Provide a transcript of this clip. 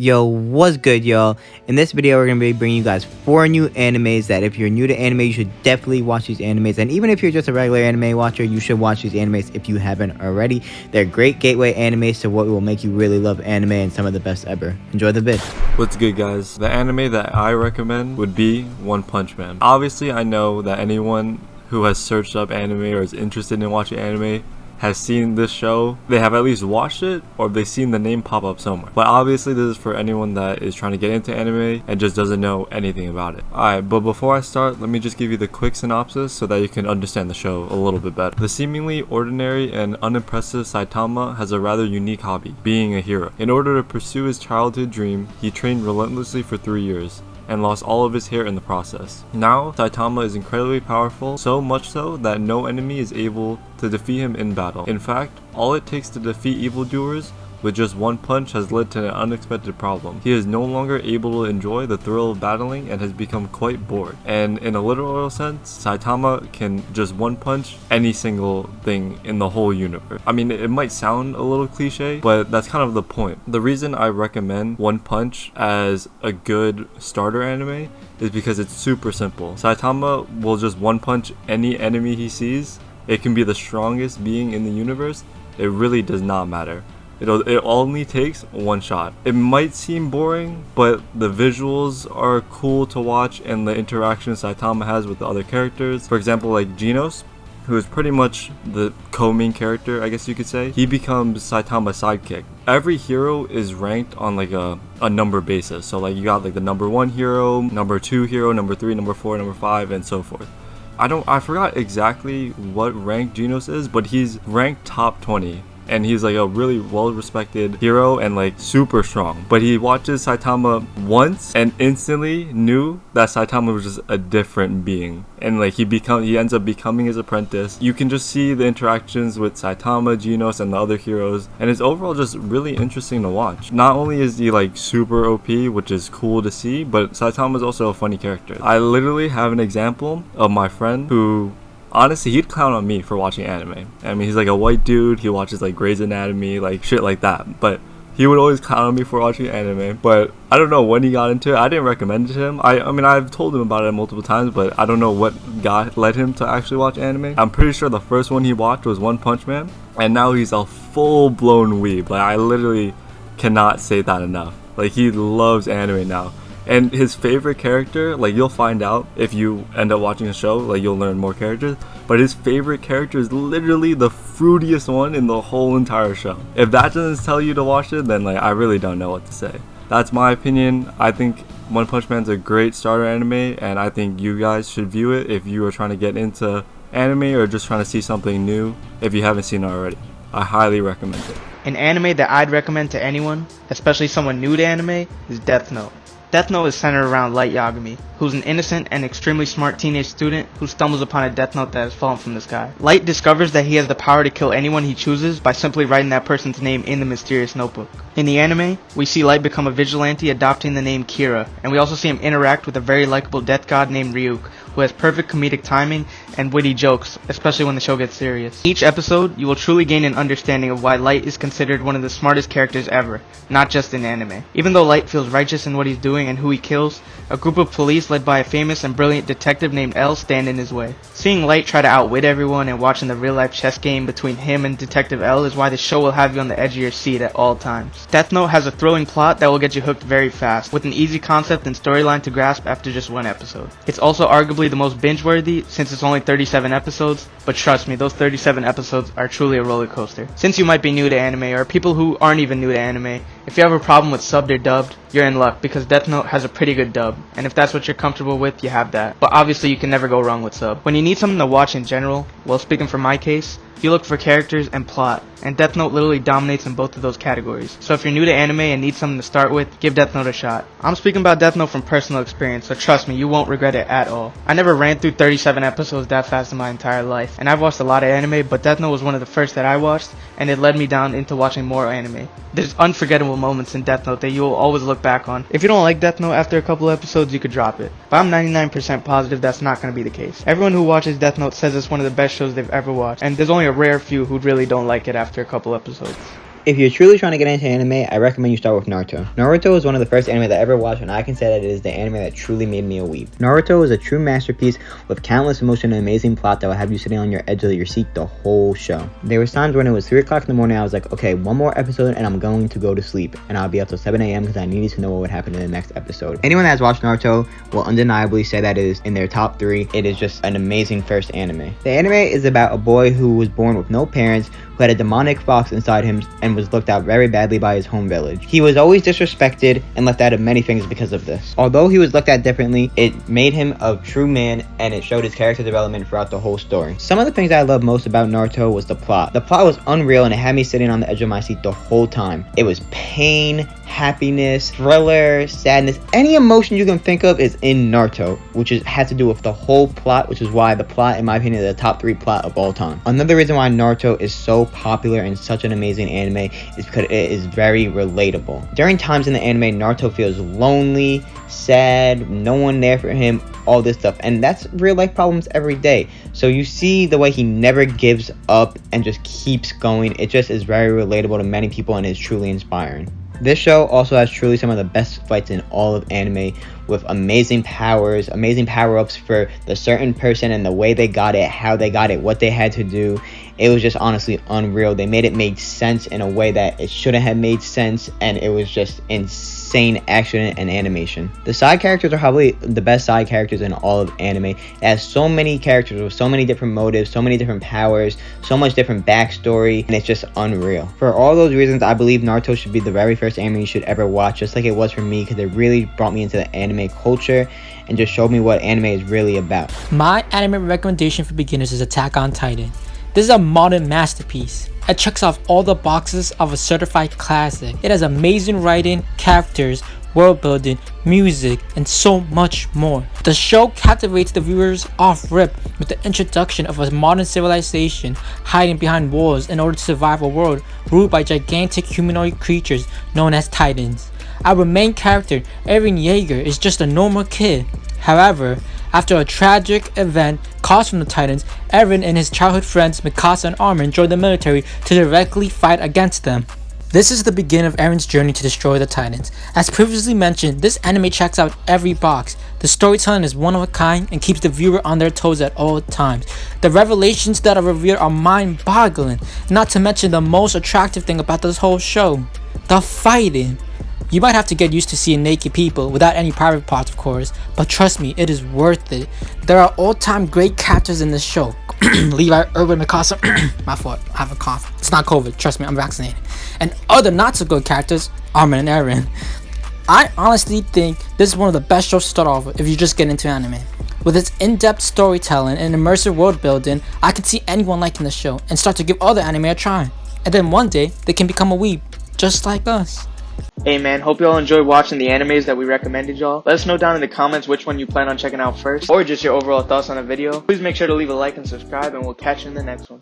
Yo, what's good, y'all? In this video, we're going to be bringing you guys 4 new animes that if you're new to anime, you should definitely watch these animes. And even if you're just a regular anime watcher, you should watch these animes if you haven't already. They're great gateway animes to what will make you really love anime and some of the best ever. Enjoy the vid. What's good, guys? The anime that I recommend would be One Punch Man. Obviously, I know that anyone who has searched up anime or is interested in watching anime has seen this show. They have at least watched it, or they've seen the name pop up somewhere. But obviously this is for anyone that is trying to get into anime and just doesn't know anything about it. Alright, but before I start, let me just give you the quick synopsis so that you can understand the show a little bit better. The seemingly ordinary and unimpressive Saitama has a rather unique hobby, being a hero. In order to pursue his childhood dream, he trained relentlessly for 3 years and lost all of his hair in the process. Now, Saitama is incredibly powerful, so much so that no enemy is able to defeat him in battle. In fact, all it takes to defeat evildoers with just one punch has led to an unexpected problem. He is no longer able to enjoy the thrill of battling and has become quite bored. And in a literal sense, Saitama can just one punch any single thing in the whole universe. I mean, it might sound a little cliche, but that's kind of the point. The reason I recommend One Punch as a good starter anime is because it's super simple. Saitama will just one punch any enemy he sees. It can be the strongest being in the universe. It really does not matter. It only takes one shot. It might seem boring, but the visuals are cool to watch and the interactions Saitama has with the other characters. For example, like Genos, who is pretty much the co-main character, I guess you could say. He becomes Saitama's sidekick. Every hero is ranked on like a number basis. So like you got like the number 1 hero, number 2 hero, number 3, number 4, number 5, and so forth. I forgot exactly what rank Genos is, but he's ranked top 20. And he's like a really well-respected hero and like super strong. But he watches Saitama once and instantly knew that Saitama was just a different being. And like he ends up becoming his apprentice. You can just see the interactions with Saitama, Genos, and the other heroes. And it's overall just really interesting to watch. Not only is he like super OP, which is cool to see, but Saitama is also a funny character. I literally have an example of my friend who, honestly, he'd clown on me for watching anime. I mean, he's like a white dude, he watches like Grey's Anatomy, like shit like that. But he would always clown on me for watching anime. But I don't know when he got into it. I didn't recommend it to him. I mean, I've told him about it multiple times, but I don't know what led him to actually watch anime. I'm pretty sure the first one he watched was One Punch Man. And now he's a full-blown weeb. Like, I literally cannot say that enough. Like, he loves anime now. And his favorite character, like you'll find out if you end up watching the show, like you'll learn more characters, but his favorite character is literally the fruitiest one in the whole entire show. If that doesn't tell you to watch it, then like I really don't know what to say. That's my opinion. I think One Punch Man's a great starter anime, and I think you guys should view it if you are trying to get into anime or just trying to see something new if you haven't seen it already. I highly recommend it. An anime that I'd recommend to anyone, especially someone new to anime, is Death Note. Death Note is centered around Light Yagami, who's an innocent and extremely smart teenage student who stumbles upon a Death Note that has fallen from the sky. Light discovers that he has the power to kill anyone he chooses by simply writing that person's name in the mysterious notebook. In the anime, we see Light become a vigilante adopting the name Kira, and we also see him interact with a very likable death god named Ryuk, who has perfect comedic timing and witty jokes, especially when the show gets serious. Each episode, you will truly gain an understanding of why Light is considered one of the smartest characters ever, not just in anime. Even though Light feels righteous in what he's doing and who he kills, a group of police led by a famous and brilliant detective named L stand in his way. Seeing Light try to outwit everyone and watching the real-life chess game between him and Detective L is why the show will have you on the edge of your seat at all times. Death Note has a thrilling plot that will get you hooked very fast, with an easy concept and storyline to grasp after just one episode. It's also arguably the most binge-worthy since it's only 37 episodes, but trust me, those 37 episodes are truly a roller coaster. Since you might be new to anime, or people who aren't even new to anime, if you have a problem with subbed or dubbed, you're in luck because Death Note has a pretty good dub, and if that's what you're comfortable with, you have that. But obviously you can never go wrong with sub. When you need something to watch in general, well, speaking for my case, you look for characters and plot, and Death Note literally dominates in both of those categories. So if you're new to anime and need something to start with, give Death Note a shot. I'm speaking about Death Note from personal experience, so trust me, you won't regret it at all. I never ran through 37 episodes that fast in my entire life, and I've watched a lot of anime, but Death Note was one of the first that I watched, and it led me down into watching more anime. There's unforgettable moments in Death Note that you will always look back on. If you don't like Death Note after a couple episodes, you could drop it. But I'm 99% positive that's not going to be the case. Everyone who watches Death Note says it's one of the best shows they've ever watched, and there's only a rare few who really don't like it after a couple episodes. If you're truly trying to get into anime, I recommend you start with Naruto. Naruto is one of the first anime that I ever watched, and I can say that it is the anime that truly made me a weeb. Naruto is a true masterpiece with countless emotion and amazing plot that will have you sitting on your edge of your seat the whole show. There was times when it was 3 o'clock in the morning, I was like, okay, one more episode and I'm going to go to sleep, and I'll be up till 7 a.m. because I needed to know what would happen in the next episode. Anyone that has watched Naruto will undeniably say that it is in their top 3. It is just an amazing first anime. The anime is about a boy who was born with no parents, who had a demonic fox inside him and was looked at very badly by his home village. He was always disrespected and left out of many things because of this. Although he was looked at differently, it made him a true man, and it showed his character development throughout the whole story. Some of the things I loved most about Naruto was the plot. The plot was unreal, and it had me sitting on the edge of my seat the whole time. It was pain, happiness, thriller, sadness, any emotion you can think of is in Naruto, which has to do with the whole plot, which is why the plot, in my opinion, is the top 3 plot of all time. Another reason why Naruto is so popular and such an amazing anime is because it is very relatable. During times in the anime, Naruto feels lonely, sad, no one there for him, all this stuff, and that's real life problems every day. So you see the way he never gives up and just keeps going. It just is very relatable to many people and is truly inspiring. This show also has truly some of the best fights in all of anime, with amazing powers, amazing power-ups for the certain person and the way they got it, how they got it, what they had to do. It was just honestly unreal. They made it make sense in a way that it shouldn't have made sense, and it was just insane action and animation. The side characters are probably the best side characters in all of anime. It has so many characters with so many different motives, so many different powers, so much different backstory, and it's just unreal. For all those reasons, I believe Naruto should be the very first anime you should ever watch, just like it was for me, because it really brought me into the anime culture and just showed me what anime is really about. My anime recommendation for beginners is Attack on Titan. This is a modern masterpiece. It checks off all the boxes of a certified classic. It has amazing writing, characters, world building, music, and so much more. The show captivates the viewers off rip with the introduction of a modern civilization hiding behind walls in order to survive a world ruled by gigantic humanoid creatures known as Titans. Our main character, Eren Yeager, is just a normal kid. However, after a tragic event caused from the Titans, Eren and his childhood friends Mikasa and Armin join the military to directly fight against them. This is the beginning of Eren's journey to destroy the Titans. As previously mentioned, this anime checks out every box. The storytelling is one of a kind and keeps the viewer on their toes at all times. The revelations that are revealed are mind-boggling, not to mention the most attractive thing about this whole show, the fighting. You might have to get used to seeing naked people without any private parts, of course, but trust me, it is worth it. There are all-time great characters in this show. Levi, Urban, Mikasa, my fault, I have a cough. It's not COVID, trust me, I'm vaccinated. And other not-so-good characters, Armin and Eren. I honestly think this is one of the best shows to start off with if you just get into anime. With its in-depth storytelling and immersive world building, I can see anyone liking the show and start to give other anime a try. And then one day, they can become a weeb, just like us. Hey man, hope y'all enjoyed watching the animes that we recommended y'all. Let us know down in the comments which one you plan on checking out first, or just your overall thoughts on the video. Please make sure to leave a like and subscribe, and we'll catch you in the next one.